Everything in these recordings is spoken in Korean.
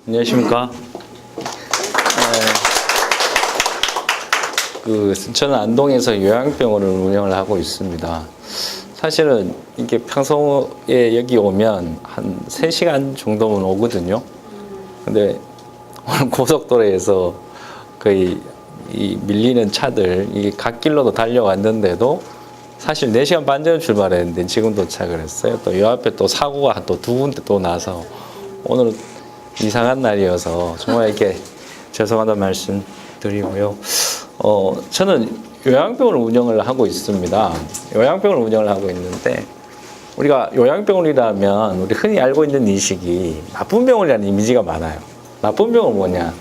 안녕하십니까. 저는 안동에서 요양병원을 운영을 하고 있습니다. 사실은 이게 평소에 여기 오면 한 3시간 정도면 오거든요. 근데 오늘 고속도로에서 거의 이 밀리는 차들, 이게 갓길로도 달려왔는데도 사실 4시간 반 전에 출발했는데 지금 도착을 했어요. 또 요 앞에 또 사고가 또 2군데 또 나서 오늘은 이상한 날이어서 정말 이렇게 죄송하다는 말씀 드리고요. 저는 요양병원을 운영을 하고 있습니다. 요양병원을 운영을 하고 있는데 우리가 요양병원이라면 우리 흔히 알고 있는 인식이 나쁜 병원이라는 이미지가 많아요. 나쁜 병원은 뭐냐?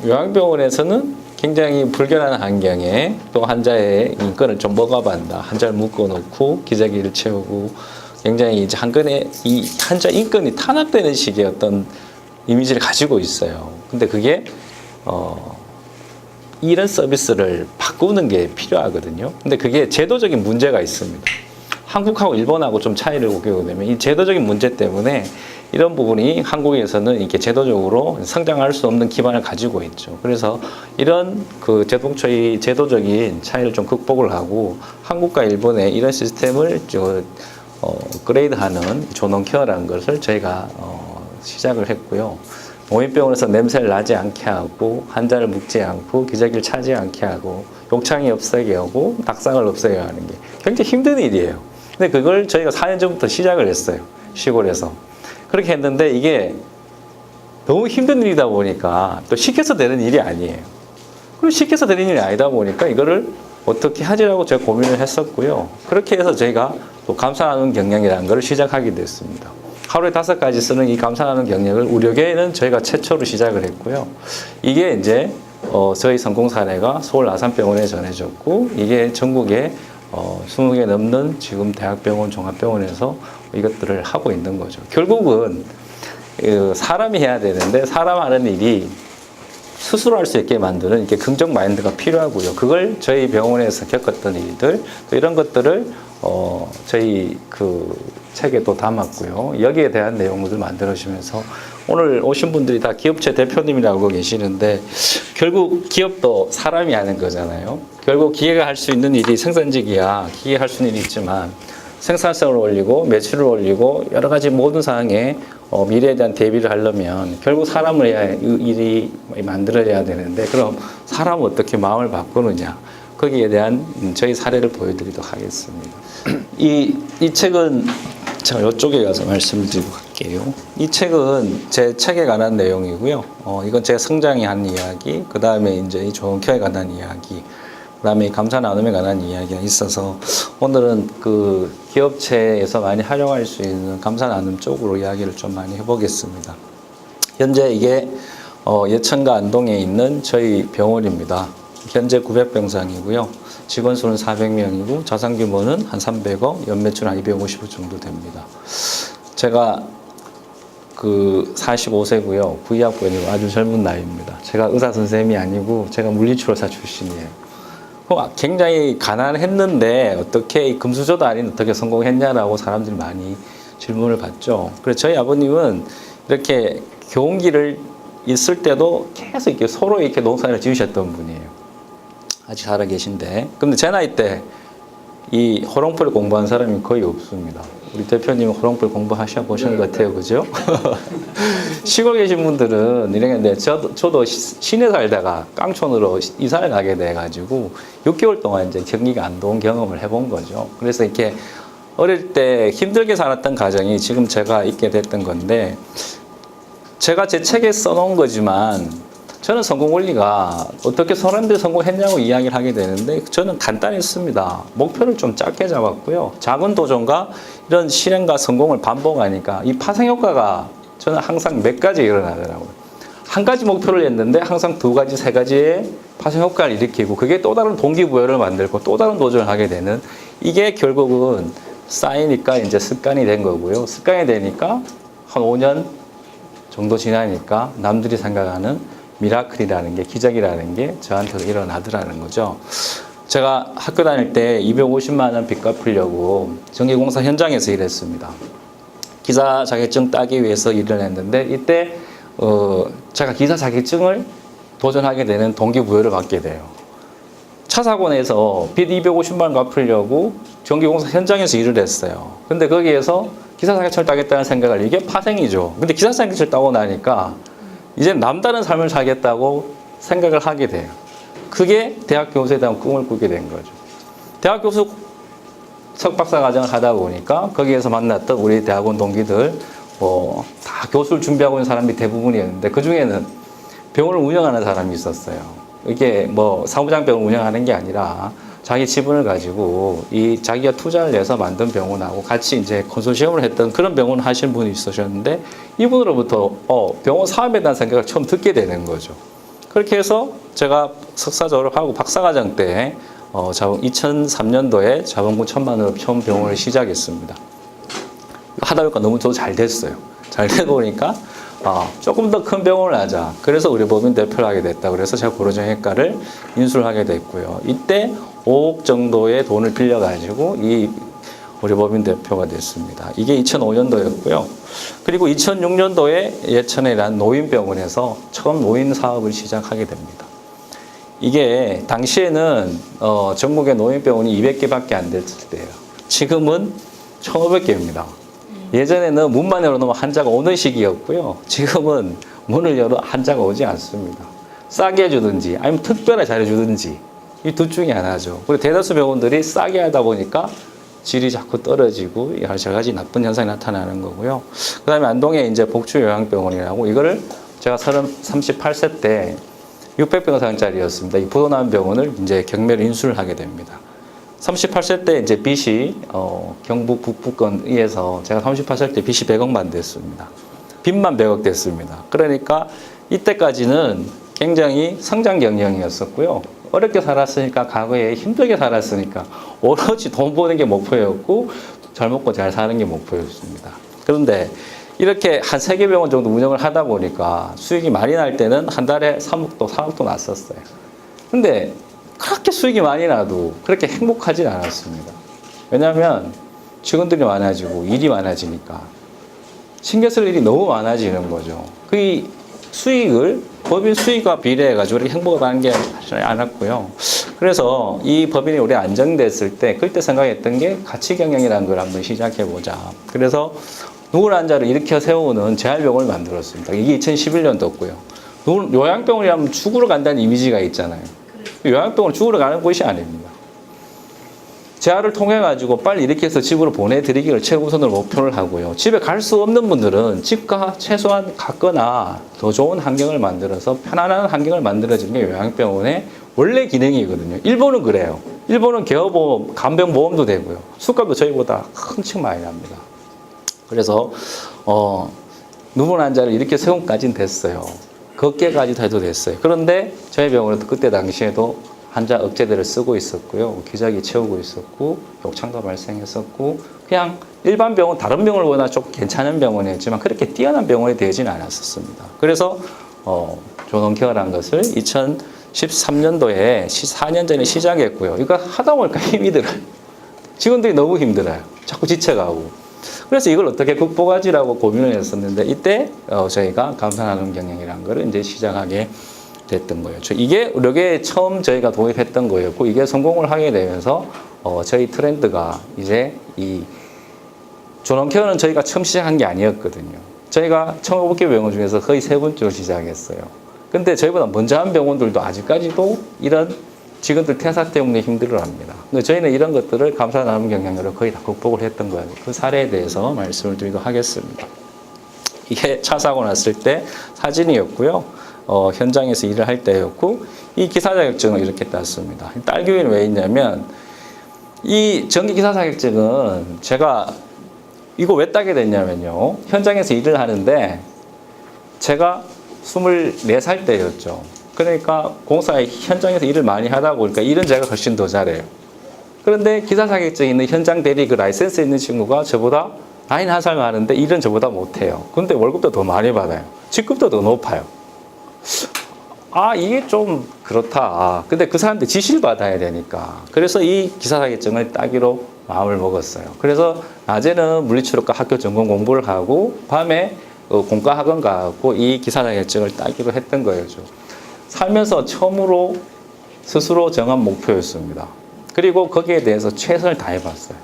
요양병원에서는 굉장히 불결한 환경에 또 환자의 인권을 좀 먹어반다. 환자를 묶어놓고 기저귀를 채우고 굉장히 이제 한 건에 이 환자 인권이 탄압되는 식의 어떤 이미지를 가지고 있어요. 근데 그게 이런 서비스를 바꾸는 게 필요하거든요. 근데 그게 제도적인 문제가 있습니다. 한국하고 일본하고 좀 차이를 보게 되면 이 제도적인 문제 때문에 이런 부분이 한국에서는 이렇게 제도적으로 성장할 수 없는 기반을 가지고 있죠. 그래서 이런 그 제도적인 차이를 좀 극복을 하고 한국과 일본의 이런 시스템을 업그레이드하는 존엄케어라는 것을 저희가 시작을 했고요. 농협병원에서 냄새를 나지 않게 하고 환자를 묶지 않고 기저귀를 차지 않게 하고 욕창이 없애게 하고 낙상을 없애게 하는 게 굉장히 힘든 일이에요. 근데 그걸 저희가 4년 전부터 시작을 했어요. 시골에서. 그렇게 했는데 이게 너무 힘든 일이다 보니까 또 시켜서 되는 일이 아니에요. 그리고 시켜서 되는 일이 아니다 보니까 이거를 어떻게 하지라고 제가 고민을 했었고요. 그렇게 해서 저희가 또 감사 나눔 경영이라는 걸 시작하게 됐습니다. 하루에 5가지 쓰는 이 감사 나눔 경영을 우려계에는 저희가 최초로 시작을 했고요. 이게 이제 저희 성공 사례가 서울 아산병원에 전해졌고 이게 전국에 20개 넘는 지금 대학병원, 종합병원에서 이것들을 하고 있는 거죠. 결국은 사람이 해야 되는데 사람 하는 일이 스스로 할 수 있게 만드는 이렇게 긍정 마인드가 필요하고요. 그걸 저희 병원에서 겪었던 일들, 또 이런 것들을 저희 그 책에도 담았고요. 여기에 대한 내용들을 만들어주면서 오늘 오신 분들이 다 기업체 대표님이라고 계시는데 결국 기업도 사람이 하는 거잖아요. 결국 기계가 할 수 있는 일이 생산직이야. 기계가 할 수 있는 일이 있지만 생산성을 올리고 매출을 올리고 여러 가지 모든 상황에 미래에 대한 대비를 하려면 결국 사람을 해야 일이 만들어야 되는데 그럼 사람은 어떻게 마음을 바꾸느냐 거기에 대한 저희 사례를 보여드리도록 하겠습니다. 이 책은 제가 이쪽에 가서 말씀드리고 갈게요. 이 책은 제 책에 관한 내용이고요. 이건 제 성장에 한 이야기, 그 다음에 이제 이 존엄케어에 관한 이야기, 그 다음에 감사 나눔에 관한 이야기가 있어서 오늘은 그 기업체에서 많이 활용할 수 있는 감사 나눔 쪽으로 이야기를 좀 많이 해보겠습니다. 현재 이게 예천과 안동에 있는 저희 병원입니다. 현재 900병상이고요. 직원 수는 400명이고 자산 규모는 한 300억, 연매출 한 250억 정도 됩니다. 제가 그 45세고요. 부의학부원이고 아주 젊은 나이입니다. 제가 의사 선생님이 아니고 제가 물리치료사 출신이에요. 굉장히 가난했는데 어떻게 금수저도 아닌 어떻게 성공했냐라고 사람들이 많이 질문을 받죠. 그래서 저희 아버님은 이렇게 교원기를 있을 때도 계속 이렇게 서로 이렇게 농사를 지으셨던 분이에요. 아직 살아 계신데. 근데 제 나이 때 이 호롱불 공부한 사람이 거의 없습니다. 우리 대표님은 호롱불 공부하셔 보시는 것 같아요. 그죠? 시골 계신 분들은 이랬는데 저도 시내 살다가 깡촌으로 이사를 가게 돼가지고 6개월 동안 이제 경기가 안동 경험을 해본 거죠. 그래서 이렇게 어릴 때 힘들게 살았던 가정이 지금 제가 있게 됐던 건데 제가 제 책에 써놓은 거지만 저는 성공 원리가 어떻게 사람들이 성공했냐고 이야기를 하게 되는데 저는 간단했습니다. 목표를 좀 짧게 잡았고요. 작은 도전과 이런 실행과 성공을 반복하니까 이 파생효과가 저는 항상 몇 가지 일어나더라고요. 한 가지 목표를 했는데 항상 2가지, 3가지의 파생효과를 일으키고 그게 또 다른 동기부여를 만들고 또 다른 도전을 하게 되는 이게 결국은 쌓이니까 이제 습관이 된 거고요. 습관이 되니까 한 5년 정도 지나니까 남들이 생각하는 미라클이라는 게, 기적이라는 게 저한테도 일어나더라는 거죠. 제가 학교 다닐 때 250만 원 빚 갚으려고 전기공사 현장에서 일했습니다. 기사 자격증 따기 위해서 일을 했는데 이때 제가 기사 자격증을 도전하게 되는 동기부여를 받게 돼요. 차 사고 내서 빚 250만 원 갚으려고 전기공사 현장에서 일을 했어요. 근데 거기에서 기사 자격증을 따겠다는 생각을, 이게 파생이죠. 근데 기사 자격증을 따고 나니까 이제 남다른 삶을 살겠다고 생각을 하게 돼요. 그게 대학 교수에 대한 꿈을 꾸게 된 거죠. 대학 교수 석박사 과정을 하다 보니까 거기에서 만났던 우리 대학원 동기들, 다 교수를 준비하고 있는 사람이 대부분이었는데 그 중에는 병원을 운영하는 사람이 있었어요. 이게 뭐 사무장 병원 운영하는 게 아니라 자기 지분을 가지고 이 자기가 투자를 내서 만든 병원하고 같이 이제 컨소시엄을 했던 그런 병원 하신 분이 있으셨는데 이분으로부터 병원 사업에 대한 생각을 처음 듣게 되는 거죠. 그렇게 해서 제가 석사 졸업하고 박사과정 때 2003년도에 자본금 1,000만 원으로 처음 병원을 시작했습니다. 하다 보니까 너무 잘 됐어요. 잘 되다 보니까 조금 더 큰 병원을 하자. 그래서 의료법인 대표를 하게 됐다. 그래서 제가 고려정형외과를 인수를 하게 됐고요. 이때 5억 정도의 돈을 빌려가지고 이 의료법인 대표가 됐습니다. 이게 2005년도였고요. 그리고 2006년도에 예천이라는 노인병원에서 처음 노인 사업을 시작하게 됩니다. 이게 당시에는 전국의 노인병원이 200개밖에 안 됐을 때예요. 지금은 1,500개입니다. 예전에는 문만 열어놓으면 환자가 오는 시기였고요. 지금은 문을 열어 환자가 오지 않습니다. 싸게 해주든지 아니면 특별하게 잘해주든지 이 둘 중에 하나죠. 그리고 대다수 병원들이 싸게 하다 보니까 질이 자꾸 떨어지고 여러 가지 나쁜 현상이 나타나는 거고요. 그 다음에 안동에 이제 복주요양병원이라고, 이거를 제가 38세 때 600병 상짜리였습니다. 이 부도난 병원을 이제 경매로 인수를 하게 됩니다. 38세 때 이제 빚이 경북 북부권 의해서 제가 38세 때 빚이 100억만 됐습니다. 빚만 100억 됐습니다. 그러니까 이때까지는 굉장히 성장 경영이었었고요. 어렵게 살았으니까, 과거에 힘들게 살았으니까 오로지 돈 버는 게 목표였고 잘 먹고 잘 사는 게 목표였습니다. 그런데 이렇게 한 3개 병원 정도 운영을 하다 보니까 수익이 많이 날 때는 한 달에 3억도 4억도 났었어요. 근데 그렇게 수익이 많이 나도 그렇게 행복하진 않았습니다. 왜냐하면 직원들이 많아지고 일이 많아지니까 신경 쓸 일이 너무 많아지는 거죠. 그 수익을 법인 수익과 비례해가지고 이렇게 행복을 하는 게 않았고요. 그래서 이 법인이 우리 안정됐을 때 그때 생각했던 게 가치 경영이라는 걸 한번 시작해보자. 그래서 누울 환자를 일으켜 세우는 재활병원을 만들었습니다. 이게 2011년도였고요. 요양병원이 하면 죽으러 간다는 이미지가 있잖아요. 요양병원은 죽으러 가는 곳이 아닙니다. 재활을 통해 가지고 빨리 일으켜서 집으로 보내드리기를 최우선으로 목표를 하고요. 집에 갈 수 없는 분들은 집과 최소한 가거나 더 좋은 환경을 만들어서 편안한 환경을 만들어주는 게 요양병원의 원래 기능이거든요. 일본은 그래요. 일본은 개업보험, 간병보험도 되고요. 수가도 저희보다 한층 많이 납니다. 그래서 누운 환자를 이렇게 세움까지는 됐어요. 걷게까지도 해도 됐어요. 그런데 저희 병원은 그때 당시에도 환자 억제제를 쓰고 있었고요. 기저귀 채우고 있었고 욕창도 발생했었고 그냥 일반 병원, 다른 병원보다 좀 괜찮은 병원이었지만 그렇게 뛰어난 병원이 되지는 않았었습니다. 그래서 존엄케어라는 것을 2013년도에 4년 전에 시작했고요. 이거 하다 보니까 힘이 들어요. 직원들이 너무 힘들어요. 자꾸 지쳐가고. 그래서 이걸 어떻게 극복하지라고 고민을 했었는데 이때 저희가 감산나눔 경영이라는 거를 이제 시작하게 됐던 거예요. 이게 의료계에 처음 저희가 도입했던 거였고 이게 성공을 하게 되면서 저희 트렌드가 이제 이 존엄케어는 저희가 처음 시작한 게 아니었거든요. 저희가 1,500개 병원 중에서 거의 3번째로 시작했어요. 근데 저희보다 먼저 한 병원들도 아직까지도 이런 직원들 퇴사 때문에 힘들어합니다. 근데 저희는 이런 것들을 감사나눔 경영으로 거의 다 극복을 했던 거예요. 그 사례에 대해서 말씀을 드리도록 하겠습니다. 이게 차 사고 났을 때 사진이었고요. 현장에서 일을 할 때였고 이 기사 자격증을 이렇게 땄습니다. 딸기 위는 왜 있냐면 이 전기 기사 자격증은 제가 이거 왜 따게 됐냐면요. 현장에서 일을 하는데 제가 24살 때였죠. 그러니까 공사에 현장에서 일을 많이 하다 보니까 일은 제가 훨씬 더 잘해요. 그런데 기사 자격증이 있는 현장 대리 그 라이센스 있는 친구가 저보다 나이는 한 살 많은데 일은 저보다 못해요. 근데 월급도 더 많이 받아요. 직급도 더 높아요. 이게 좀 그렇다. 근데 그 사람들 지시를 받아야 되니까. 그래서 이 기사 자격증을 따기로 마음을 먹었어요. 그래서 낮에는 물리치료과 학교 전공 공부를 하고 밤에 공과 학원 가고 이 기사 자격증을 따기로 했던 거예요. 살면서 처음으로 스스로 정한 목표였습니다. 그리고 거기에 대해서 최선을 다해봤어요.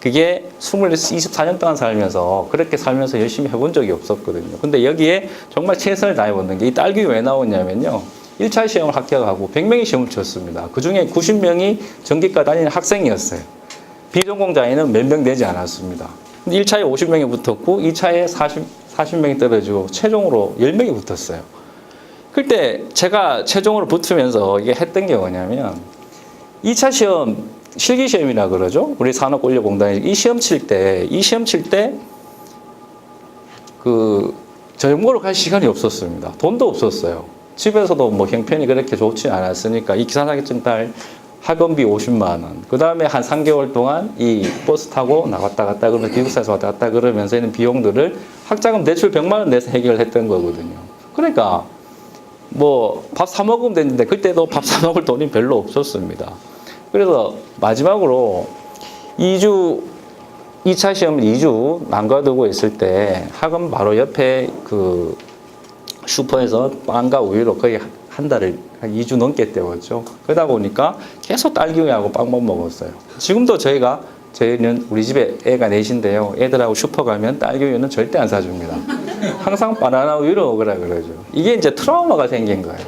그게 24년 동안 살면서 그렇게 살면서 열심히 해본 적이 없었거든요. 근데 여기에 정말 최선을 다해보는 게 이 딸기 왜 나오냐면요. 1차 시험을 합격하고 100명이 시험을 쳤습니다. 그 중에 90명이 전기과 다니는 학생이었어요. 비전공자에는 몇 명 되지 않았습니다. 근데 1차에 50명이 붙었고 2차에 40명이 떨어지고 최종으로 10명이 붙었어요. 그때 제가 최종으로 붙으면서 이게 했던 게 뭐냐면 2차 시험 실기시험이라 그러죠. 우리 산업권력공단이 이 시험 칠 때 전공으로 갈 시간이 없었습니다. 돈도 없었어요. 집에서도 뭐 형편이 그렇게 좋지 않았으니까 이 기사자격증 딸 학원비 50만 원. 그 다음에 한 3개월 동안 이 버스 타고 나갔다 갔다 그러면서 기숙사에서 왔다 갔다 그러면서 있는 비용들을 학자금 대출 100만 원 내서 해결했던 거거든요. 그러니까 뭐 밥 사 먹으면 됐는데 그때도 밥 사 먹을 돈이 별로 없었습니다. 그래서 마지막으로 2차 시험을 2주 남겨두고 있을 때 학원 바로 옆에 그 슈퍼에서 빵과 우유로 거의 한 달을 한 2주 넘게 때웠죠. 그러다 보니까 계속 딸기우유하고 빵만 먹었어요. 지금도 저희는 우리 집에 애가 넷인데요. 애들하고 슈퍼 가면 딸기우유는 절대 안 사줍니다. 항상 바나나 우유로 먹으라 그러죠. 이게 이제 트라우마가 생긴 거예요.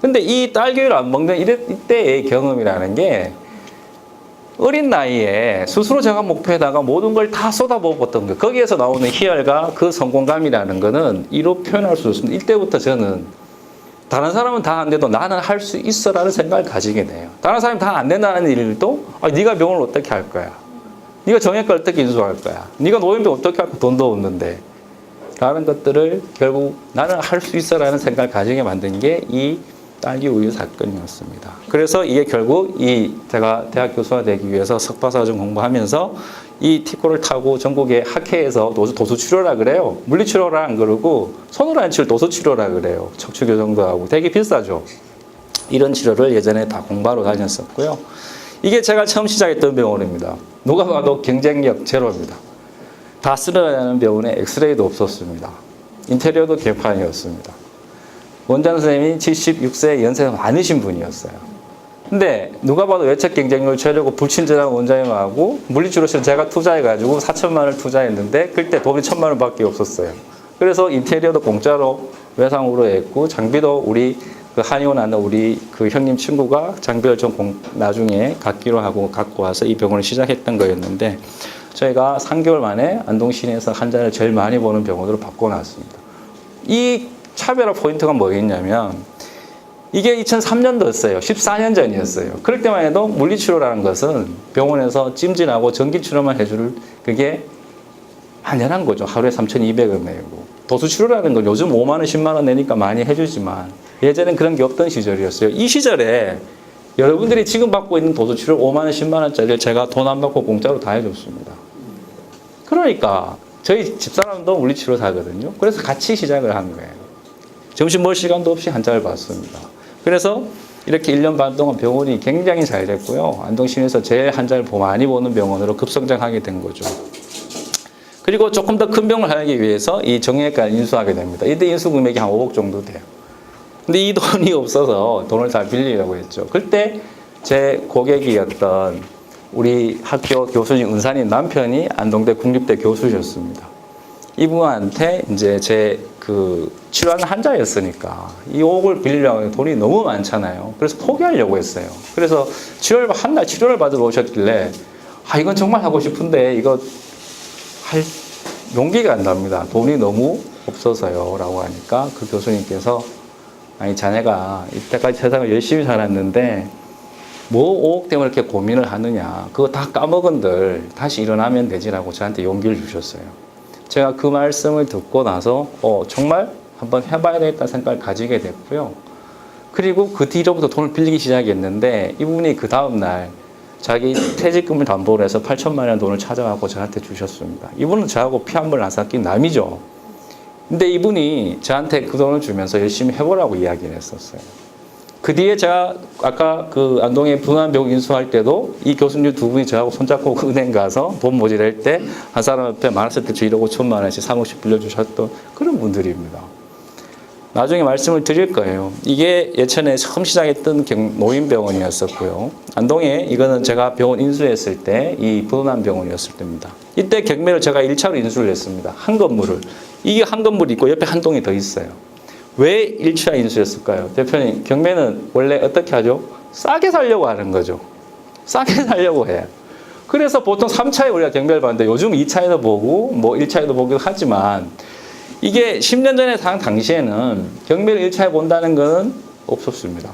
근데 이 딸기우유를 안 먹는 이때의 경험이라는 게 어린 나이에 스스로 정한 목표에다가 모든 걸 다 쏟아부었던 거예요. 거기에서 나오는 희열과 그 성공감이라는 거는 이로 표현할 수 없습니다. 이때부터 저는 다른 사람은 다 안 돼도 나는 할 수 있어라는 생각을 가지게 돼요. 다른 사람이 다 안 된다는 일도 네가 병원을 어떻게 할 거야? 네가 정형외과 어떻게 인수할 거야? 네가 노인병 어떻게 할 거야? 돈도 없는데. 라는 것들을 결국 나는 할 수 있어라는 생각을 가지게 만든 게 이 딸기 우유 사건이었습니다. 그래서 이게 결국 제가 대학 교수가 되기 위해서 석박사과정 공부하면서 이 티코를 타고 전국의 학회에서 도수치료라 그래요. 물리치료라 안 그러고 손으로 안 치료 도수치료라 그래요. 척추교정도 하고 되게 비싸죠. 이런 치료를 예전에 다 공부하러 다녔었고요. 이게 제가 처음 시작했던 병원입니다. 누가 봐도 경쟁력 제로입니다. 다 쓰러가는 병원에 엑스레이도 없었습니다. 인테리어도 개판이었습니다. 원장 선생님이 76세 연세가 많으신 분이었어요. 근데 누가 봐도 외적 경쟁력을 채우려고 불친절한 원장님하고 물리치료실 제가 투자해가지고 4천만 원을 투자했는데 그때 돈이 1천만 원밖에 없었어요. 그래서 인테리어도 공짜로 외상으로 했고 장비도 우리 그 한의원 하는 우리 그 형님 친구가 장비를 좀 나중에 갖기로 하고 갖고 와서 이 병원을 시작했던 거였는데 저희가 3개월 만에 안동시내에서 환자를 제일 많이 보는 병원으로 바꿔놨습니다. 이 차별화 포인트가 뭐였냐면 이게 2003년도였어요. 14년 전이었어요. 그럴 때만 해도 물리치료라는 것은 병원에서 찜질하고 전기치료만 해줄 그게 안전한 거죠. 하루에 3,200원 내고. 도수치료라는 건 요즘 5만 원, 10만 원 내니까 많이 해주지만 예전엔 그런 게 없던 시절이었어요. 이 시절에 여러분들이 지금 받고 있는 도수치료 5만 원, 10만 원짜리를 제가 돈 안 받고 공짜로 다 해줬습니다. 그러니까 저희 집사람도 물리치료사거든요. 그래서 같이 시작을 한 거예요. 점심 먹을 시간도 없이 한짝을 봤습니다. 그래서 이렇게 1년 반 동안 병원이 굉장히 잘 됐고요. 안동시내에서 제일 환자를 많이 보는 병원으로 급성장하게 된 거죠. 그리고 조금 더 큰 병을 하기 위해서 이 정형외과를 인수하게 됩니다. 이때 인수 금액이 한 5억 정도 돼요. 근데 이 돈이 없어서 돈을 다 빌리려고 했죠. 그때 제 고객이었던 우리 학교 교수님 은사님 남편이 안동대 국립대 교수셨습니다. 이분한테 이제 제 그 치료하는 환자였으니까 이 5억을 빌리려고 돈이 너무 많잖아요. 그래서 포기하려고 했어요. 그래서 한 달 치료를 받으러 오셨길래 이건 정말 하고 싶은데 이거 할 용기가 안 납니다. 돈이 너무 없어서요. 라고 하니까 그 교수님께서 아니 자네가 이때까지 세상을 열심히 살았는데 뭐 5억 때문에 이렇게 고민을 하느냐. 그거 다 까먹은들 다시 일어나면 되지라고 저한테 용기를 주셨어요. 제가 그 말씀을 듣고 나서 정말 한번 해봐야 되겠다는 생각을 가지게 됐고요. 그리고 그 뒤로부터 돈을 빌리기 시작했는데 이분이 그 다음날 자기 퇴직금을 담보로 해서 8천만 원 돈을 찾아가고 저한테 주셨습니다. 이분은 저하고 피 한 번 안 섞인 남이죠. 근데 이분이 저한테 그 돈을 주면서 열심히 해보라고 이야기를 했었어요. 그 뒤에 제가 아까 그 안동의 분한병원 인수할 때도 이 교수님 두 분이 저하고 손잡고 그 은행 가서 돈 모집할 때 한 사람 앞에 많았을 때 1억 5천만 원씩 3억씩 빌려주셨던 그런 분들입니다. 나중에 말씀을 드릴 거예요. 이게 예전에 처음 시작했던 노인병원이었었고요. 안동에 이거는 제가 병원 인수했을 때 이 분한병원이었을 때입니다. 이때 경매를 제가 1차로 인수를 했습니다. 한 건물을. 이게 한 건물이 있고 옆에 한 동이 더 있어요. 왜 1차 인수했을까요? 대표님, 경매는 원래 어떻게 하죠? 싸게 살려고 하는 거죠. 싸게 살려고 해요. 그래서 보통 3차에 우리가 경매를 봤는데 요즘 2차에도 보고 뭐 1차에도 보기도 하지만 이게 10년 전에 당시에는 경매를 1차에 본다는 건 없었습니다.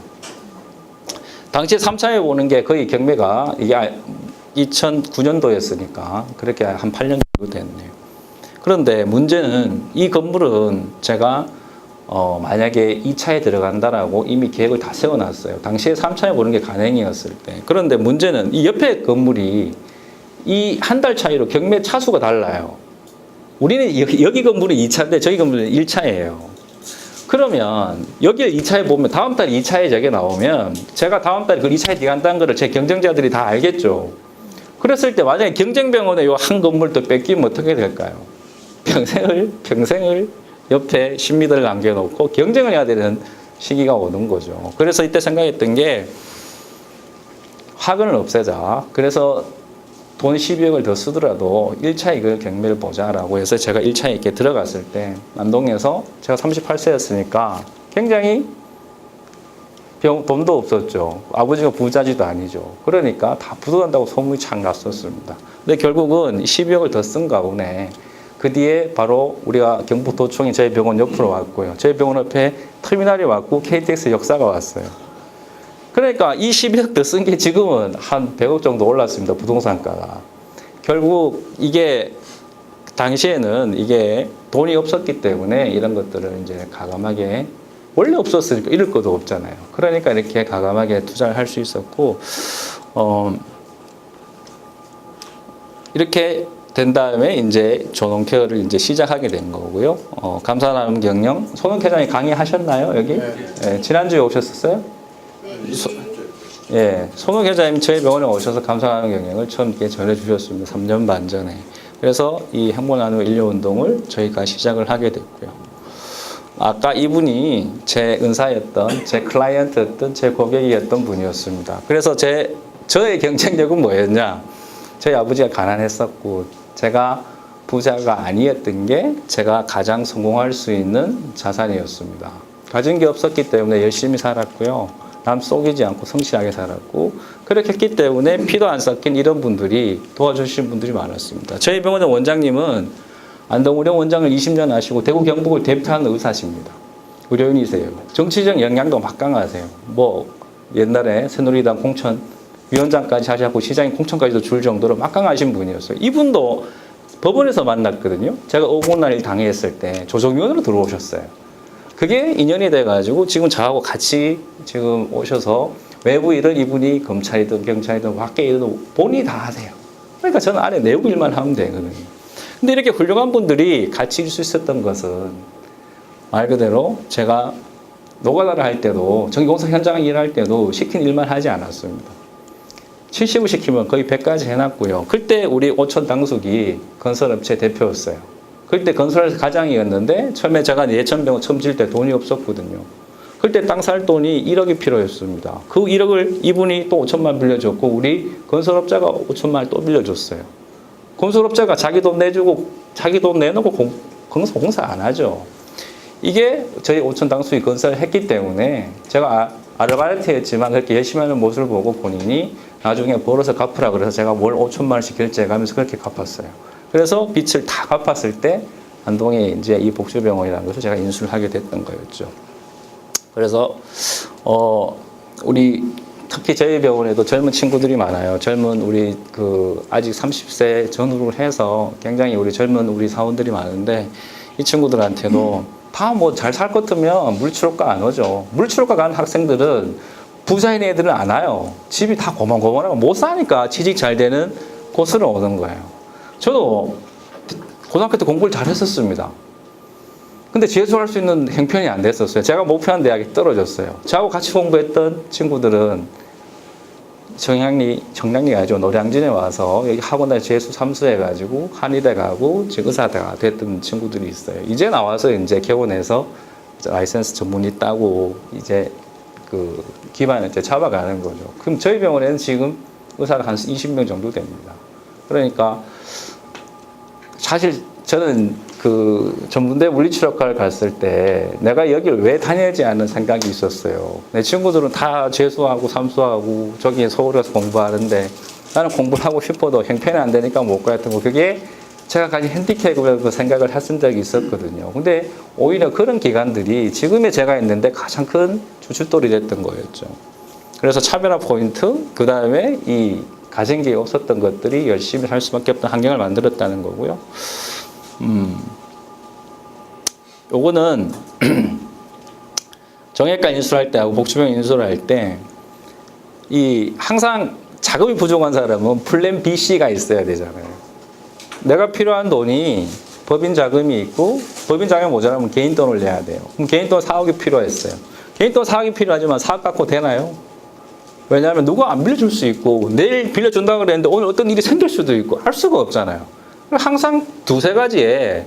당시에 3차에 보는 게 거의 경매가 이게 2009년도였으니까 그렇게 한 8년 정도 됐네요. 그런데 문제는 이 건물은 제가 만약에 2차에 들어간다라고 이미 계획을 다 세워놨어요. 당시에 3차에 보는 게 간행이었을 때. 그런데 문제는 이 옆에 건물이 이 한 달 차이로 경매 차수가 달라요. 우리는 여기 건물이 2차인데 저희 건물은 1차예요. 그러면 여기를 2차에 보면 다음 달에 2차에 저게 나오면 제가 다음 달에 그 2차에 들어간다는 거를 제 경쟁자들이 다 알겠죠. 그랬을 때 만약에 경쟁병원에 요 한 건물도 뺏기면 어떻게 될까요? 평생을 옆에 신미들을 남겨놓고 경쟁을 해야 되는 시기가 오는 거죠. 그래서 이때 생각했던 게 화근을 없애자. 그래서 돈 12억을 더 쓰더라도 1차 이걸 경매를 보자라고 해서 제가 1차에 이렇게 들어갔을 때 안동에서 제가 38세였으니까 굉장히 돈도 없었죠. 아버지가 부자지도 아니죠. 그러니까 다 부도난다고 소문이 착 났었습니다. 근데 결국은 12억을 더 쓴 가운데 그 뒤에 바로 우리가 경북도청이 저희 병원 옆으로 왔고요. 저희 병원 옆에 터미널이 왔고 KTX 역사가 왔어요. 그러니까 이 12억 더 쓴 게 지금은 한 100억 정도 올랐습니다. 부동산가가. 결국 이게 당시에는 이게 돈이 없었기 때문에 이런 것들을 이제 가감하게 원래 없었으니까 이럴 것도 없잖아요. 그러니까 이렇게 가감하게 투자를 할 수 있었고 이렇게 된 다음에 이제 조농케어를 이제 시작하게 된 거고요. 감사나눔 경영 손흥회장이 강의하셨나요 여기? 네, 지난주에 오셨었어요? 예, 손흥 회장님 저희 병원에 오셔서 감사나눔 경영을 처음 이렇게 전해주셨습니다. 3년 반 전에. 그래서 이 행복나눔 인류운동을 저희가 시작을 하게 됐고요. 아까 이분이 제 은사였던, 제 클라이언트였던, 제 고객이었던 분이었습니다. 그래서 저의 경쟁력은 뭐였냐? 저희 아버지가 가난했었고, 제가 부자가 아니었던 게 제가 가장 성공할 수 있는 자산이었습니다. 가진 게 없었기 때문에 열심히 살았고요. 남 속이지 않고 성실하게 살았고 그렇게 했기 때문에 피도 안 섞인 이런 분들이 도와주신 분들이 많았습니다. 저희 병원의 원장님은 안동의료 원장을 20년 하시고 대구 경북을 대표하는 의사십니다. 의료인이세요. 정치적 영향도 막강하세요. 뭐 옛날에 새누리당 공천 위원장까지 하셨고 시장인 공천까지도 줄 정도로 막강하신 분이었어요. 이분도 법원에서 만났거든요. 제가 오분날 당했을 때 조정위원으로 들어오셨어요. 그게 인연이 돼가지고 지금 저하고 같이 지금 오셔서 외부 일을 이분이 검찰이든 경찰이든 밖에 일은 본인이 다 하세요. 그러니까 저는 안에 내부 일만 하면 되거든요. 근데 이렇게 훌륭한 분들이 같이 일 수 있었던 것은 말 그대로 제가 노가다를 할 때도 정기공사 현장 일할 때도 시킨 일만 하지 않았습니다. 70을 시키면 거의 100까지 해놨고요. 그때 우리 오천 당숙이 건설업체 대표였어요. 그때 건설회사 과장이었는데 처음에 제가 예천병원 처음 질 때 돈이 없었거든요. 그때 땅 살 돈이 1억이 필요했습니다. 그 1억을 이분이 또 5천만 빌려줬고 우리 건설업자가 5천만을 또 빌려줬어요. 건설업자가 자기 돈 내주고 자기 돈 내놓고 공사 안 하죠. 이게 저희 오천 당수이 건설을 했기 때문에 제가 아르바이트였지만 그렇게 열심히 하는 모습을 보고 본인이 나중에 벌어서 갚으라 그래서 제가 월 5천만 원씩 결제해가면서 그렇게 갚았어요. 그래서 빚을 다 갚았을 때 안동에 이제 이 복수병원이라는 것을 제가 인수를 하게 됐던 거였죠. 그래서 우리 특히 저희 병원에도 젊은 친구들이 많아요. 젊은 우리 아직 30세 전후로 해서 굉장히 우리 젊은 우리 사원들이 많은데 이 친구들한테도 다 뭐 잘 살 것 같으면 물치료과 안 오죠. 물치료과 가는 학생들은 부자인 애들은 안 와요. 집이 다 고만고만하고 못 사니까 취직 잘 되는 곳으로 오는 거예요. 저도 고등학교 때 공부를 잘 했었습니다. 근데 재수할 수 있는 형편이 안 됐었어요. 제가 목표한 대학이 떨어졌어요. 저하고 같이 공부했던 친구들은 정량리가 아니죠. 노량진에 와서 여기 학원에 재수 삼수해가지고 한의대 가고 지금 의사대가 됐던 친구들이 있어요. 이제 나와서 이제 개원해서 라이센스 전문의 따고 이제 그 기반을 이제 잡아가는 거죠. 그럼 저희 병원에는 지금 의사가 한 20명 정도 됩니다. 그러니까 사실 저는 그 전문대 물리치료과를 갔을 때 내가 여기를 왜 다녀야지 하는 생각이 있었어요. 내 친구들은 다 재수하고 삼수하고 저기 서울에 가서 공부하는데 나는 공부를 하고 싶어도 형편이 안 되니까 못 가였던 거. 그게 제가 가진 핸디캡이라고 생각을 했은 적이 있었거든요. 근데 오히려 그런 기관들이 지금의 제가 있는데 가장 큰 주춧돌이 됐던 거였죠. 그래서 차별화 포인트, 그 다음에 이 가정기에 없었던 것들이 열심히 할 수밖에 없는 환경을 만들었다는 거고요. 요거는 정형외과 인수를 할 때하고 복지병 인수를 할 때 이 항상 자금이 부족한 사람은 플랜 B, C가 있어야 되잖아요. 내가 필요한 돈이 법인 자금이 있고 법인 자금이 모자라면 개인 돈을 내야 돼요. 그럼 개인 돈 4억이 필요했어요. 개인 돈 4억이 필요하지만 사업 갖고 되나요? 왜냐하면 누가 안 빌려줄 수 있고 내일 빌려준다고 그랬는데 오늘 어떤 일이 생길 수도 있고 할 수가 없잖아요. 항상 두세 가지에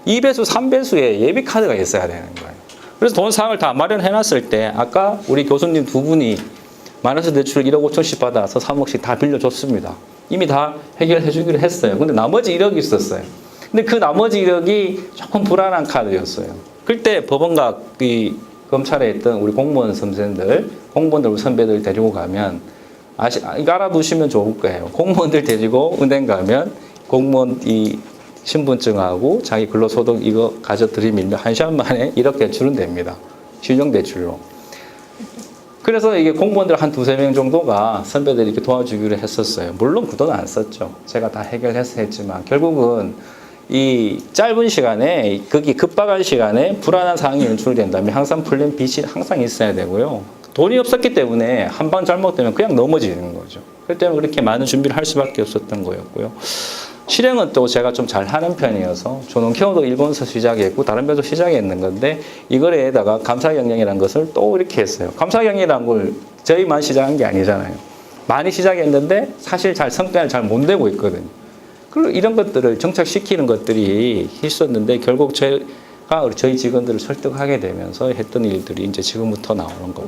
2배수, 3배수의 예비카드가 있어야 되는 거예요. 그래서 돈 상황을 다 마련해놨을 때 아까 우리 교수님 두 분이 마이너스 대출 1억 5천씩 받아서 3억씩 다 빌려줬습니다. 이미 다 해결해 주기로 했어요. 근데 나머지 1억이 있었어요. 근데 그 나머지 1억이 조금 불안한 카드였어요. 그때 법원각 이 검찰에 있던 우리 공무원 선생들, 공무원들 선배들 데리고 가면 이거 알아두시면 좋을 거예요. 공무원들 데리고 은행 가면 공무원 이 신분증하고 자기 근로소득 이거 가져드리면 1시간 만에 1억 대출은 됩니다. 신용 대출로. 그래서 이게 공무원들 한 두세 명 정도가 선배들이 이렇게 도와주기로 했었어요. 물론 그 돈 안 썼죠. 제가 다 해결해서 했지만 결국은 이 짧은 시간에 거기 급박한 시간에 불안한 상황이 연출된다면 항상 플랜 B는 항상 있어야 되고요. 돈이 없었기 때문에 한 번 잘못되면 그냥 넘어지는 거죠. 그렇기 때문에 그렇게 많은 준비를 할 수밖에 없었던 거였고요. 실행은 또 제가 좀 잘하는 편이어서 조농케어도 일본에서 시작했고 다른 데도 시작했는 건데 이거에다가 감사경영이라는 것을 또 이렇게 했어요. 감사경영이라는 걸 저희만 시작한 게 아니잖아요. 많이 시작했는데 사실 잘 성과를 잘 못 내고 있거든요. 그리고 이런 것들을 정착시키는 것들이 있었는데 결국 제가 저희 직원들을 설득하게 되면서 했던 일들이 이제 지금부터 나오는 거고.